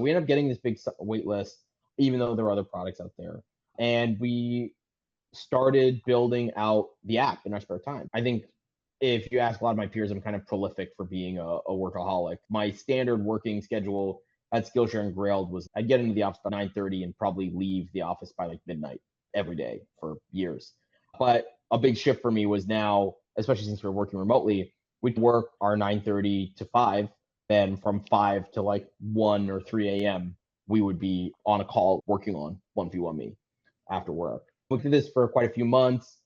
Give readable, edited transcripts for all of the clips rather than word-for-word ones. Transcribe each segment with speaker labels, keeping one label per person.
Speaker 1: We ended up getting this big wait list, even though there were other products out there. And we started building out the app in our spare time. I think if you ask a lot of my peers, I'm kind of prolific for being a workaholic. My standard working schedule at Skillshare and Grailed was I'd get into the office by 9:30 and probably leave the office by like midnight every day for years. But a big shift for me was now, especially since we're working remotely, we'd work our 9:30 to 5, then from 5 to like 1 or 3 a.m. we would be on a call working on 1v1 me after work. We did this for quite a few months.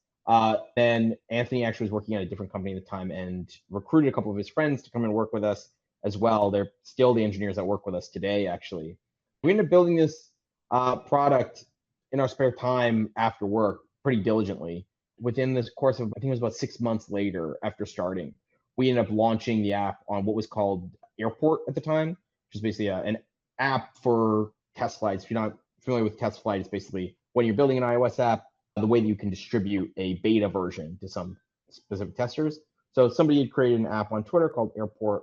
Speaker 1: Then Anthony actually was working at a different company at the time and recruited a couple of his friends to come and work with us as well. They're still the engineers that work with us today, actually. We ended up building this product in our spare time after work pretty diligently. Within this course of, I think it was about 6 months later after starting, we ended up launching the app on what was called Airport at the time, which is basically an app for test flights. If you're not familiar with test flight, it's basically when you're building an iOS app, the way that you can distribute a beta version to some specific testers. So somebody had created an app on Twitter called Airport,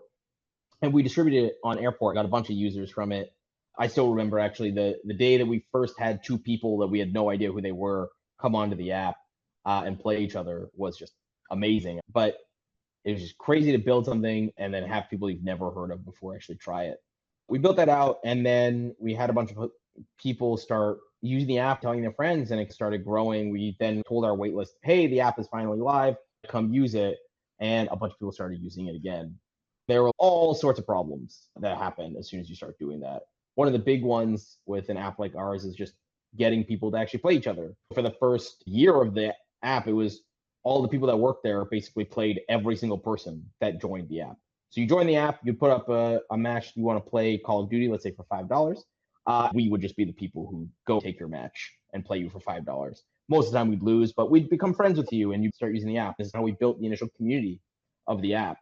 Speaker 1: and we distributed it on Airport, got a bunch of users from it. I still remember actually the day that we first had two people that we had no idea who they were come onto the app and play each other was just amazing. But it was just crazy to build something and then have people you've never heard of before actually try it. We built that out, and then we had a bunch of people start using the app, telling their friends, and it started growing. We then told our waitlist, hey, the app is finally live, come use it. And a bunch of people started using it again. There were all sorts of problems that happen as soon as you start doing that. One of the big ones with an app like ours is just getting people to actually play each other. For the first year of the app, it was all the people that worked there basically played every single person that joined the app. So you join the app, you put up a match you want to play Call of Duty, let's say for $5. We would just be the people who go take your match and play you for $5. Most of the time we'd lose, but we'd become friends with you and you'd start using the app. This is how we built the initial community of the app.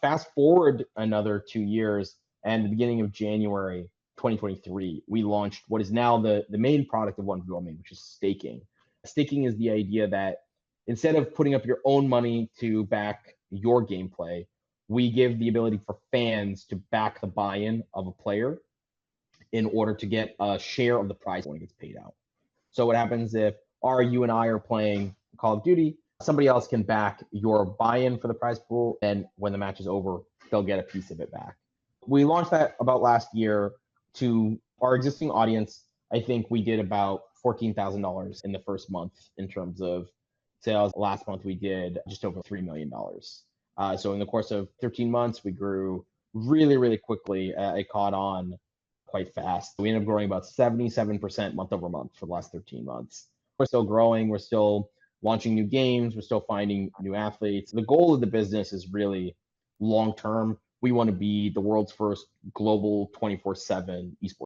Speaker 1: Fast forward another 2 years, and the beginning of January 2023, we launched what is now the main product of 1v1me, which is staking. Staking is the idea that instead of putting up your own money to back your gameplay, we give the ability for fans to back the buy-in of a player in order to get a share of the prize when it gets paid out. So what happens if you and I are playing Call of Duty, somebody else can back your buy-in for the prize pool, and when the match is over, they'll get a piece of it back. We launched that about last year to our existing audience. I think we did about $14,000 in the first month in terms of sales. Last month we did just over $3 million. So in the course of 13 months, we grew really, really quickly. It caught on quite fast. We ended up growing about 77% month over month for the last 13 months. We're still growing. We're still launching new games. We're still finding new athletes. The goal of the business is really long term. We want to be the world's first global 24/7 esports